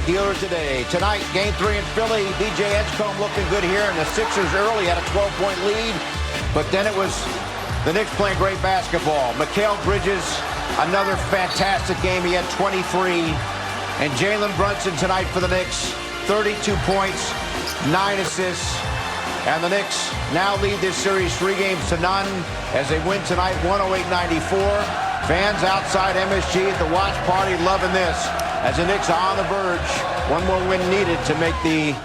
dealer today. Tonight, Game 3 in Philly. DJ Edgecombe looking good here, and the Sixers early had a 12-point lead. But then it was the Knicks playing great basketball. Mikal Bridges, another fantastic game. He had 23. And Jalen Brunson tonight for the Knicks, 32 points, 9 assists. And the Knicks now lead this series 3-0 as they win tonight 108-94. Fans outside MSG at the watch party loving this as the Knicks are on the verge. One more win needed to make the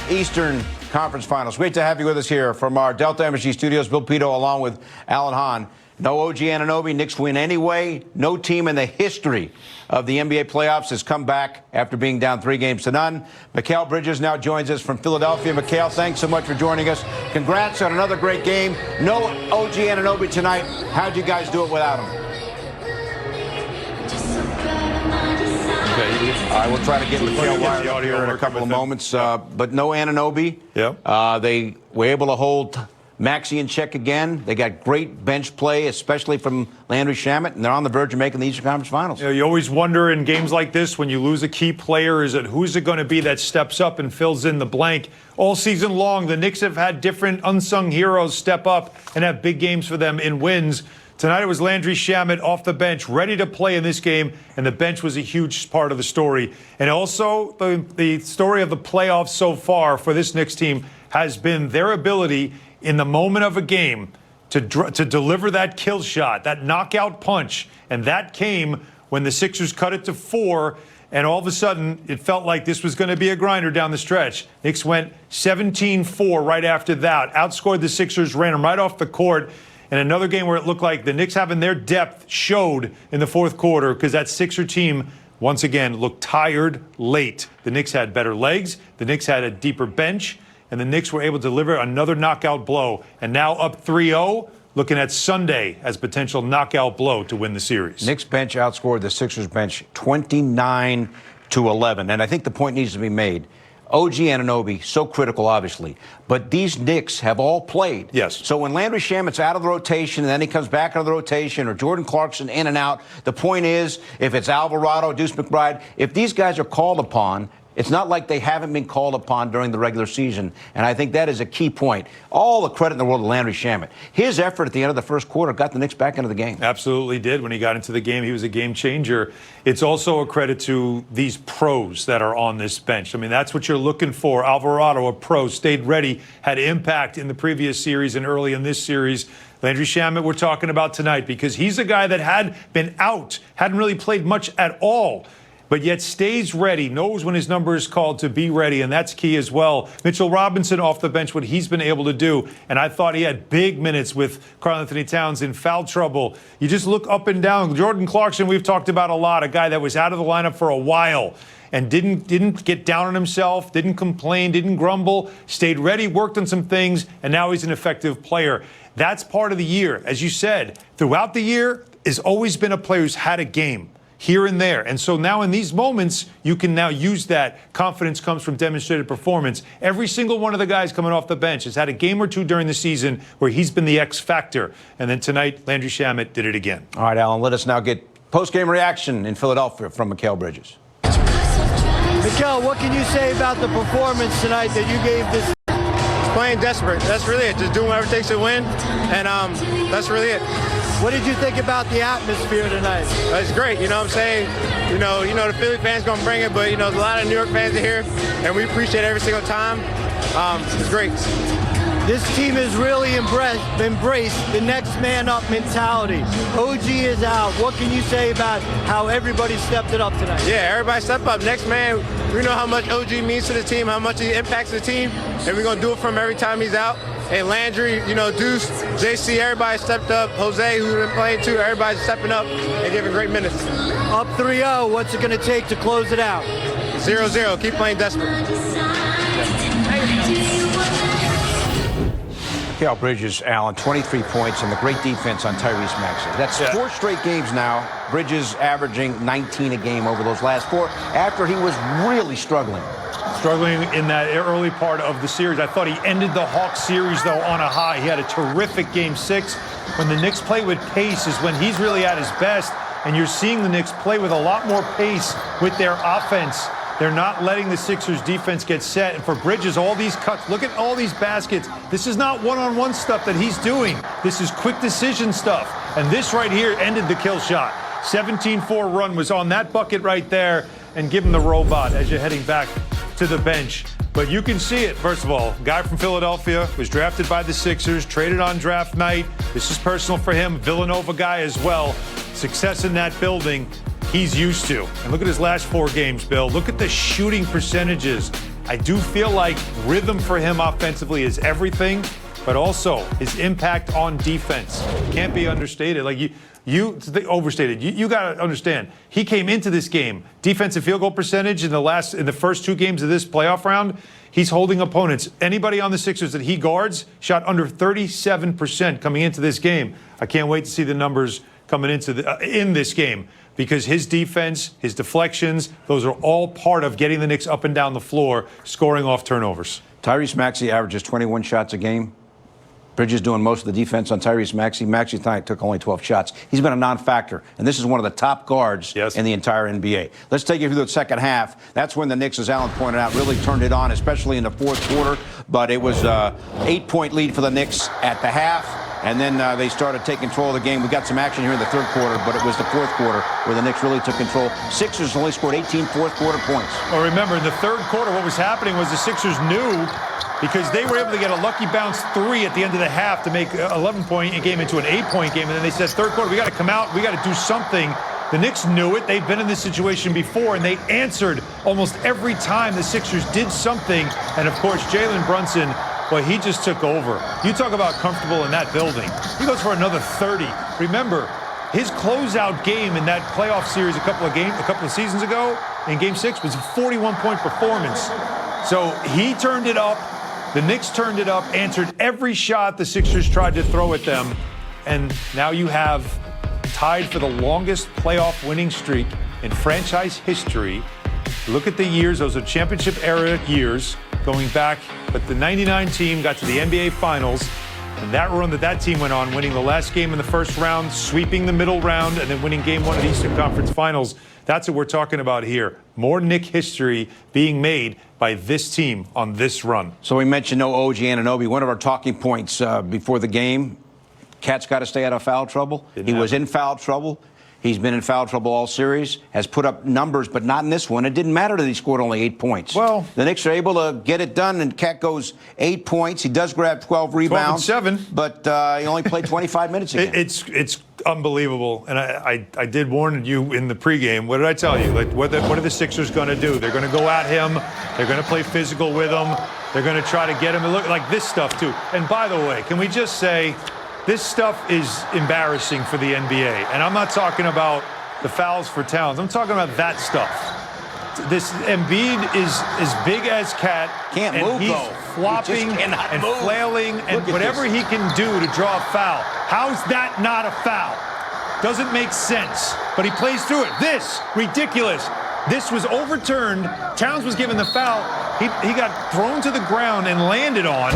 Eastern Conference Finals. Great to have you with us here from our Delta MSG studios. Bill Pito along with Alan Hahn. No OG Anunoby. Knicks win anyway. No team in the history of the NBA playoffs has come back after being down 3-0. Mikal Bridges now joins us from Philadelphia. Mikal, thanks so much for joining us. Congrats on another great game. No OG Anunoby tonight. How'd you guys do it without him? I will try to get Mikal wired up here in a couple of moments, but no Anunoby. Yep. They were able to hold Maxey in check again. They got great bench play, especially from Landry Shamet, and they're on the verge of making the Eastern Conference Finals. You always wonder in games like this, when you lose a key player, who's it going to be that steps up and fills in the blank? All season long, the Knicks have had different unsung heroes step up and have big games for them in wins. Tonight it was Landry Shamet off the bench, ready to play in this game, and the bench was a huge part of the story. And also, the story of the playoffs so far for this Knicks team has been their ability in the moment of a game to deliver that kill shot, that knockout punch. And that came when the Sixers cut it to 4, and all of a sudden it felt like this was going to be a grinder down the stretch. Knicks went 17-4 right after that, outscored the Sixers, ran them right off the court. And another game where it looked like the Knicks having their depth showed in the fourth quarter because that Sixer team, once again, looked tired late. The Knicks had better legs. The Knicks had a deeper bench. And the Knicks were able to deliver another knockout blow. And now up 3-0, looking at Sunday as potential knockout blow to win the series. Knicks bench outscored the Sixers bench 29-11. And I think the point needs to be made. OG Anunoby, so critical, obviously. But these Knicks have all played. Yes. So when Landry Shamet's out of the rotation and then he comes back out of the rotation, or Jordan Clarkson in and out, the point is, if it's Alvarado, Deuce McBride, if these guys are called upon, it's not like they haven't been called upon during the regular season. And I think that is a key point. All the credit in the world to Landry Shamet. His effort at the end of the first quarter got the Knicks back into the game. Absolutely did. When he got into the game, he was a game changer. It's also a credit to these pros that are on this bench. I mean, that's what you're looking for. Alvarado, a pro, stayed ready, had impact in the previous series and early in this series. Landry Shamet we're talking about tonight because he's a guy that had been out, hadn't really played much at all, but yet stays ready, knows when his number is called to be ready, and that's key as well. Mitchell Robinson off the bench, what he's been able to do, and I thought he had big minutes with Karl-Anthony Towns in foul trouble. You just look up and down. Jordan Clarkson, we've talked about a lot, a guy that was out of the lineup for a while and didn't get down on himself, didn't complain, didn't grumble, stayed ready, worked on some things, and now he's an effective player. That's part of the year. As you said, throughout the year, has always been a player who's had a game here and there. And so now in these moments, you can now use that. Confidence comes from demonstrated performance. Every single one of the guys coming off the bench has had a game or two during the season where he's been the X factor. And then tonight, Landry Shamet did it again. All right, Alan, let us now get post-game reaction in Philadelphia from Mikal Bridges. Mikal, what can you say about the performance tonight that you gave this? Playing desperate. That's really it. Just doing whatever it takes to win. And that's really it. What did you think about the atmosphere tonight? It's great, you know what I'm saying? You know the Philly fans going to bring it, but, there's a lot of New York fans are here, and we appreciate it every single time. It's great. This team has really embraced the next man up mentality. OG is out. What can you say about how everybody stepped it up tonight? Yeah, everybody step up. Next man, we know how much OG means to the team, how much he impacts the team, and we're going to do it for him every time he's out. And Landry, Deuce, JC, everybody stepped up. Jose, who's been playing too, everybody's stepping up and giving great minutes. Up 3-0, what's it going to take to close it out? 0-0, keep playing desperate. Mikal Bridges, Allen, 23 points and the great defense on Tyrese Maxey. That's 4 straight games now. Bridges averaging 19 a game over those last 4 after he was really struggling. Struggling in that early part of the series. I thought he ended the Hawks series, though, on a high. He had a terrific Game 6. When the Knicks play with pace is when he's really at his best, and you're seeing the Knicks play with a lot more pace with their offense. They're not letting the Sixers defense get set. And for Bridges, all these cuts, look at all these baskets. This is not one-on-one stuff that he's doing. This is quick decision stuff. And this right here ended the kill shot. 17-4 run was on that bucket right there, and give him the robot as you're heading back to the bench. But you can see it. First of all, guy from Philadelphia was drafted by the Sixers, traded on draft night. This is personal for him. Villanova guy as well. Success in that building he's used to. And look at his last 4 games, Bill. Look at the shooting percentages. I do feel like rhythm for him offensively is everything, but also his impact on defense can't be understated. Like overstated. You got to understand. He came into this game, defensive field goal percentage in the first 2 games of this playoff round. He's holding opponents. Anybody on the Sixers that he guards shot under 37% coming into this game. I can't wait to see the numbers coming into in this game, because his defense, his deflections, those are all part of getting the Knicks up and down the floor, scoring off turnovers. Tyrese Maxey averages 21 shots a game. Bridges doing most of the defense on Tyrese Maxey. Maxey tonight took only 12 shots. He's been a non-factor, and this is one of the top guards in the entire NBA. Let's take you through the second half. That's when the Knicks, as Alan pointed out, really turned it on, especially in the fourth quarter. But it was an 8-point lead for the Knicks at the half, and then they started taking control of the game. We got some action here in the third quarter, but it was the fourth quarter where the Knicks really took control. Sixers only scored 18 fourth-quarter points. Well, remember, in the third quarter, what was happening was the Sixers knew, because they were able to get a lucky bounce 3 at the end of the half to make an 11-point game into an 8-point game. And then they said, third quarter, we got to come out. We got to do something. The Knicks knew it. They've been in this situation before, and they answered almost every time the Sixers did something. And, of course, Jalen Brunson, well, he just took over. You talk about comfortable in that building. He goes for another 30. Remember, his closeout game in that playoff series a couple of seasons ago in Game 6 was a 41-point performance. So he turned it up. The Knicks turned it up, answered every shot the Sixers tried to throw at them, and now you have tied for the longest playoff winning streak in franchise history. Look at the years. Those are championship-era years going back, but the 99 team got to the NBA Finals, and that run that team went on, winning the last game in the first round, sweeping the middle round, and then winning Game 1 of the Eastern Conference Finals. That's what we're talking about here. More Knick history being made by this team on this run. So we mentioned no OG Anunoby. One of our talking points before the game, Cat's got to stay out of foul trouble. He was in foul trouble. He's been in foul trouble all series, has put up numbers, but not in this one. It didn't matter that he scored only 8 points. Well, the Knicks are able to get it done, and Cat goes 8 points. He does grab 12 rebounds. 12 and 7. But he only played 25 minutes again. It's unbelievable. And I did warn you in the pregame. What did I tell you? Like, what are the Sixers going to do? They're going to go at him. They're going to play physical with him. They're going to try to get him to look like this stuff, too. And by the way, can we just say this stuff is embarrassing for the NBA? And I'm not talking about the fouls for Towns. I'm talking about that stuff. This Embiid is as big as Cat. Can't and move, he's though. flopping He and move. flailing and whatever he can do to draw a foul. How's that not a foul? Doesn't make sense. But he plays through it. This, ridiculous. This was overturned. Towns was given the foul. He got thrown to the ground and landed on.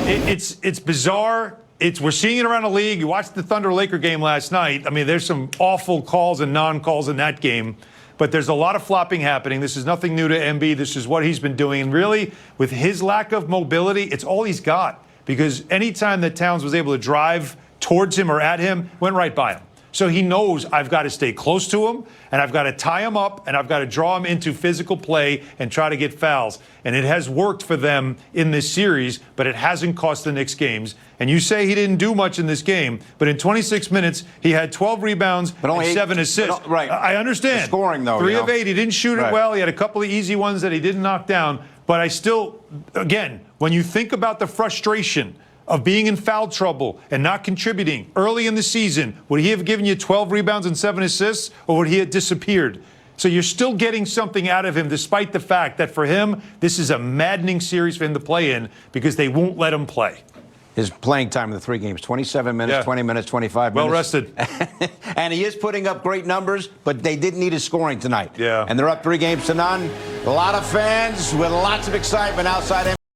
It's bizarre. We're seeing it around the league. You watched the Thunder-Laker game last night. I mean, there's some awful calls and non-calls in that game. But there's a lot of flopping happening. This is nothing new to Embiid. This is what he's been doing. And really, with his lack of mobility, it's all he's got. Because anytime that Towns was able to drive towards him or at him, went right by him. So he knows I've got to stay close to him, and I've got to tie him up, and I've got to draw him into physical play and try to get fouls. And it has worked for them in this series, but it hasn't cost the Knicks games. And you say he didn't do much in this game, but in 26 minutes, he had 12 rebounds and 7 assists. Right. I understand. The scoring, though. 3 of 8. He didn't shoot it well. He had a couple of easy ones that he didn't knock down. But I still, again, when you think about the frustration of being in foul trouble and not contributing early in the season, would he have given you 12 rebounds and 7 assists, or would he have disappeared? So you're still getting something out of him, despite the fact that for him, this is a maddening series for him to play in because they won't let him play. His playing time in the 3 games, 27 minutes, 20 minutes, 25 minutes. Well rested. And he is putting up great numbers, but they didn't need his scoring tonight. Yeah. And they're up 3 games to none. A lot of fans with lots of excitement outside